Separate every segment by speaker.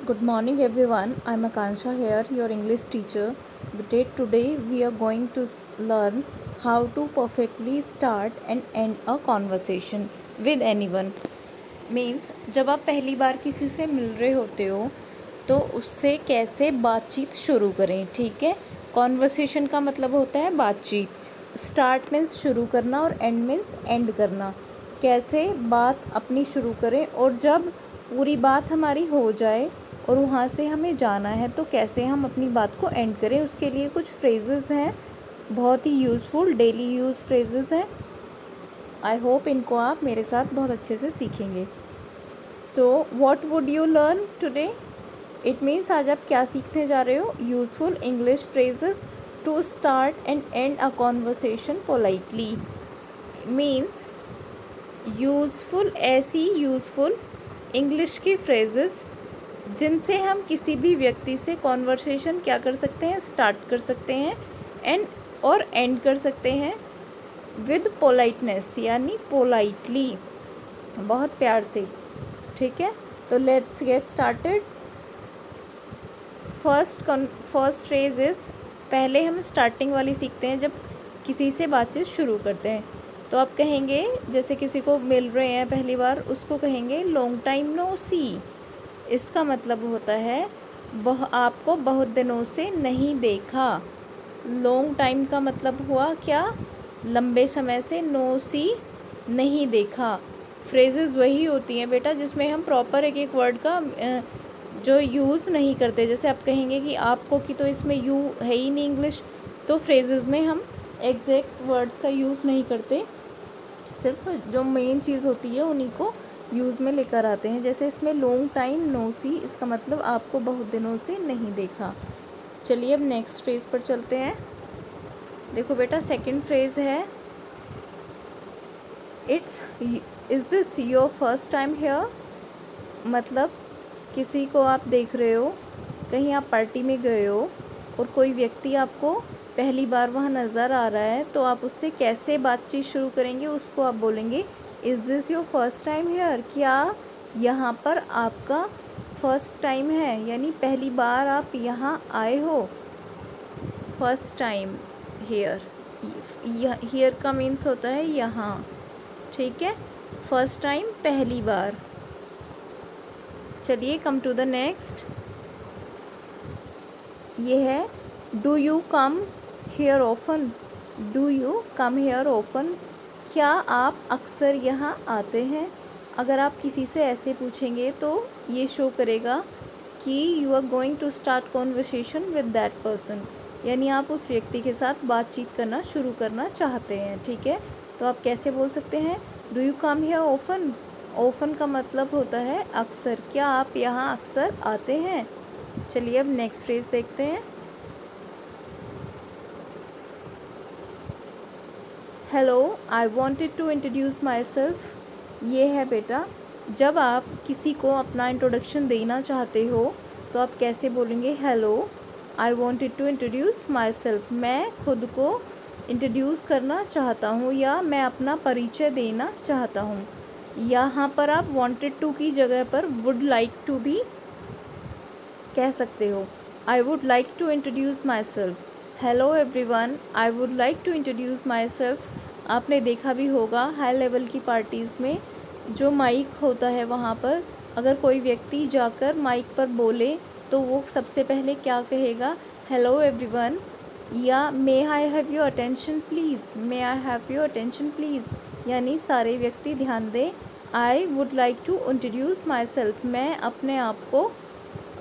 Speaker 1: Good morning everyone. I'm Akansha here, your English teacher. Today we are going to learn how to perfectly start and end a conversation with anyone. Means जब आप पहली बार किसी से मिल रहे होते हो तो उससे कैसे बातचीत शुरू करें, ठीक है। कॉन्वर्सेशन का मतलब होता है बातचीत। स्टार्ट मीन्स शुरू करना और एंड मीन्स एंड करना। कैसे बात अपनी शुरू करें और जब पूरी बात हमारी हो जाए और वहाँ से हमें जाना है तो कैसे हम अपनी बात को एंड करें, उसके लिए कुछ फ्रेजेस हैं, बहुत ही यूज़फुल डेली यूज़ फ्रेजेस हैं। आई होप इनको आप मेरे साथ बहुत अच्छे से सीखेंगे। तो what would you learn today? It means आज आप क्या सीखने जा रहे हो? Useful English phrases to start and end a conversation politely. Means useful, ऐसी यूज़फुल इंग्लिश की फ्रेजेस जिनसे हम किसी भी व्यक्ति से कॉन्वर्सेशन क्या कर सकते हैं, स्टार्ट कर सकते हैं एंड और एंड कर सकते हैं विद पोलाइटनेस, यानी पोलाइटली, बहुत प्यार से, ठीक है। तो let's get started. First phrase is, पहले हम स्टार्टिंग वाली सीखते हैं जब किसी से बातचीत शुरू करते हैं। तो आप कहेंगे, जैसे किसी को मिल रहे हैं पहली बार, उसको कहेंगे लॉन्ग टाइम नो सी। इसका मतलब होता है आपको बहुत दिनों से नहीं देखा। लॉन्ग टाइम का मतलब हुआ क्या? लंबे समय से। नो सी, नहीं देखा। फ्रेजेस वही होती हैं बेटा जिसमें हम प्रॉपर एक एक वर्ड का जो यूज़ नहीं करते। जैसे आप कहेंगे कि आपको, कि तो इसमें यू है ही नहीं इंग्लिश, तो फ्रेजेस में हम एग्जैक्ट वर्ड्स का यूज़ नहीं करते, सिर्फ जो मेन चीज़ होती है उन्हीं को यूज़ में लेकर आते हैं। जैसे इसमें लॉन्ग टाइम नो सी, इसका मतलब आपको बहुत दिनों से नहीं देखा। चलिए अब नेक्स्ट फ्रेज़ पर चलते हैं। देखो बेटा, सेकंड फ्रेज़ है is this your first time here. मतलब किसी को आप देख रहे हो, कहीं आप पार्टी में गए हो और कोई व्यक्ति आपको पहली बार वहाँ नज़र आ रहा है, तो आप उससे कैसे बातचीत शुरू करेंगे? उसको आप बोलेंगे is this your first time here. क्या यहाँ पर आपका फर्स्ट टाइम है, यानी पहली बार आप यहाँ आए हो। फर्स्ट टाइम हेयर, हेयर का मीन्स होता है यहाँ, ठीक है। फर्स्ट टाइम, पहली बार। चलिए कम टू द नेक्स्ट। ये है do you come here often. Do you come here often, क्या आप अक्सर यहाँ आते हैं? अगर आप किसी से ऐसे पूछेंगे तो ये शो करेगा कि you are going to start conversation with that person, यानी आप उस व्यक्ति के साथ बातचीत करना शुरू करना चाहते हैं, ठीक है। तो आप कैसे बोल सकते हैं? Do you come here often. Often का मतलब होता है अक्सर। क्या आप यहाँ अक्सर आते हैं? चलिए अब नेक्स्ट फ्रेज देखते हैं। Hello, I wanted to introduce myself. ये है बेटा, जब आप किसी को अपना इंट्रोडक्शन देना चाहते हो तो आप कैसे बोलेंगे? Hello, I wanted to introduce myself. मैं खुद को इंट्रोड्यूस करना चाहता हूँ या मैं अपना परिचय देना चाहता हूँ। यहाँ पर आप वॉन्टेड टू की जगह पर वुड लाइक टू भी कह सकते हो। I would like to introduce myself. Hello everyone, I would like to introduce myself. आपने देखा भी होगा हाई लेवल की पार्टीज़ में जो माइक होता है, वहाँ पर अगर कोई व्यक्ति जाकर माइक पर बोले तो वो सबसे पहले क्या कहेगा? हेलो एवरीवन, या may I have your attention please. May I have your attention please, यानी सारे व्यक्ति ध्यान दें। I would like to introduce myself, मैं अपने आप को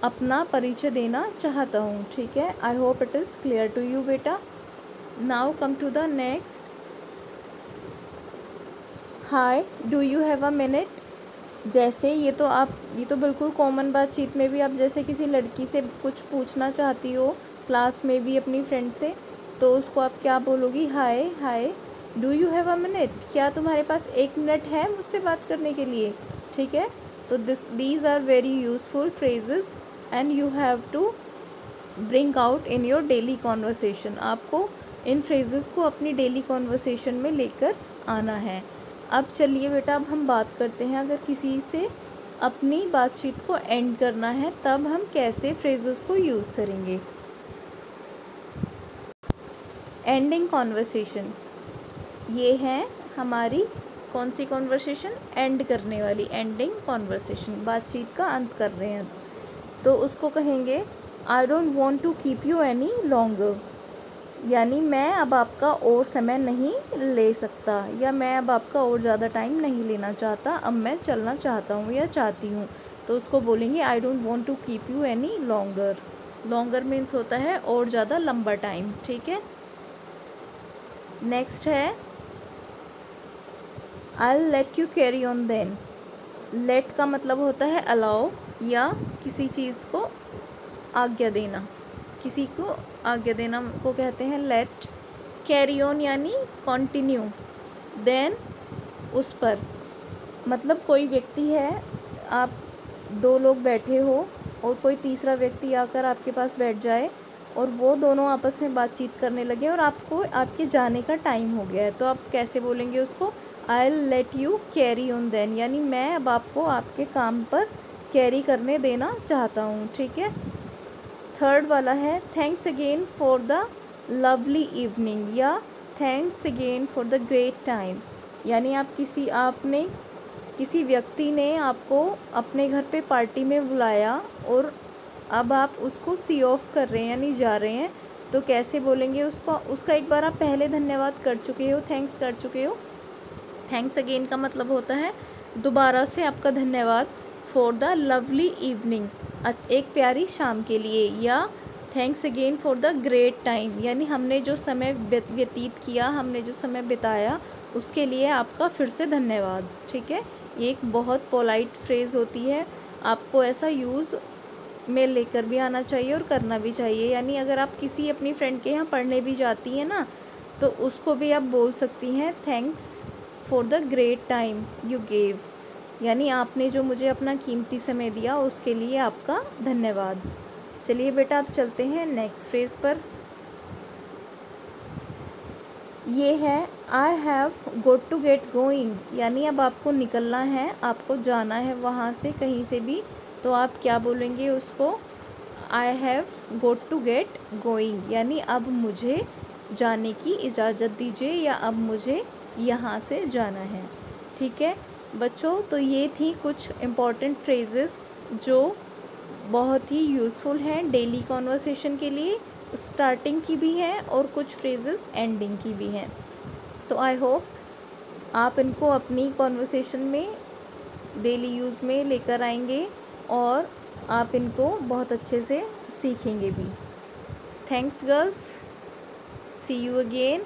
Speaker 1: अपना परिचय देना चाहता हूँ, ठीक है। I hope it is clear to you बेटा। Now come to the next. Hi, do you have a minute. जैसे ये तो बिल्कुल कॉमन बातचीत में भी आप जैसे किसी लड़की से कुछ पूछना चाहती हो, क्लास में भी अपनी फ्रेंड से, तो उसको आप क्या बोलोगी? Hi, do you have a minute, क्या तुम्हारे पास 1 मिनट है मुझसे बात करने के लिए, ठीक है। तो these are very useful phrases and you have to bring out in your daily conversation. आपको इन फ्रेजेस को अपनी डेली कॉन्वर्सेशन में लेकर आना है। अब चलिए बेटा, अब हम बात करते हैं, अगर किसी से अपनी बातचीत को एंड करना है तब हम कैसे फ्रेजेस को यूज़ करेंगे। एंडिंग कॉन्वर्सेशन, ये है हमारी कौन सी कॉन्वर्सेशन, एंड करने वाली। एंडिंग कॉन्वर्सेशन, बातचीत का अंत कर रहे हैं, तो उसको कहेंगे I don't want to keep you any longer, यानी मैं अब आपका और समय नहीं ले सकता, या मैं अब आपका और ज़्यादा टाइम नहीं लेना चाहता, अब मैं चलना चाहता हूँ या चाहती हूँ। तो उसको बोलेंगे I don't want to keep you any longer. Longer means होता है और ज़्यादा लंबा टाइम, ठीक है। नेक्स्ट है I let you carry on then. Let का मतलब होता है अलाउ, या किसी चीज़ को आज्ञा देना, किसी को आज्ञा देना को कहते हैं लेट। कैरी ऑन यानी कंटिन्यू, देन उस पर, मतलब कोई व्यक्ति है, आप दो लोग बैठे हो और कोई तीसरा व्यक्ति आकर आपके पास बैठ जाए और वो दोनों आपस में बातचीत करने लगे और आपको आपके जाने का टाइम हो गया है, तो आप कैसे बोलेंगे उसको, I let you carry on then, यानी मैं अब आपको आपके काम पर कैरी करने देना चाहता हूँ, ठीक है। थर्ड वाला है thanks again for the lovely evening, या thanks again for the great time, यानी आपने किसी व्यक्ति ने आपको अपने घर पे पार्टी में बुलाया और अब आप उसको सी ऑफ कर रहे हैं यानी जा रहे हैं, तो कैसे बोलेंगे उसका एक बार आप पहले धन्यवाद कर चुके हो, थैंक्स कर चुके हो। थैंक्स अगेन का मतलब होता है दोबारा से आपका धन्यवाद, फॉर द लवली इवनिंग, एक प्यारी शाम के लिए, या thanks again for the great time, यानी हमने जो समय व्यतीत किया, हमने जो समय बिताया उसके लिए आपका फिर से धन्यवाद, ठीक है। ये एक बहुत पोलाइट फ्रेज़ होती है, आपको ऐसा यूज़ में लेकर भी आना चाहिए और करना भी चाहिए। यानी अगर आप किसी अपनी फ्रेंड के यहाँ पढ़ने भी जाती हैं ना, तो उसको भी आप बोल सकती हैं thanks for the great time you gave, यानी आपने जो मुझे अपना कीमती समय दिया उसके लिए आपका धन्यवाद। चलिए बेटा आप चलते हैं नेक्स्ट फ्रेज़ पर। ये है I have got to get going, यानी अब आपको निकलना है, आपको जाना है वहाँ से कहीं से भी, तो आप क्या बोलेंगे उसको, I have got to get going, यानी अब मुझे जाने की इजाज़त दीजिए, या अब मुझे यहाँ से जाना है, ठीक है बच्चों। तो ये थी कुछ इम्पॉर्टेंट फ्रेजेस जो बहुत ही यूज़फुल हैं डेली कॉन्वर्सेशन के लिए, स्टार्टिंग की भी हैं और कुछ फ्रेजेस एंडिंग की भी हैं। तो आई होप आप इनको अपनी कॉन्वर्सेशन में डेली यूज़ में लेकर आएंगे और आप इनको बहुत अच्छे से सीखेंगे भी। Thanks girls, see you again.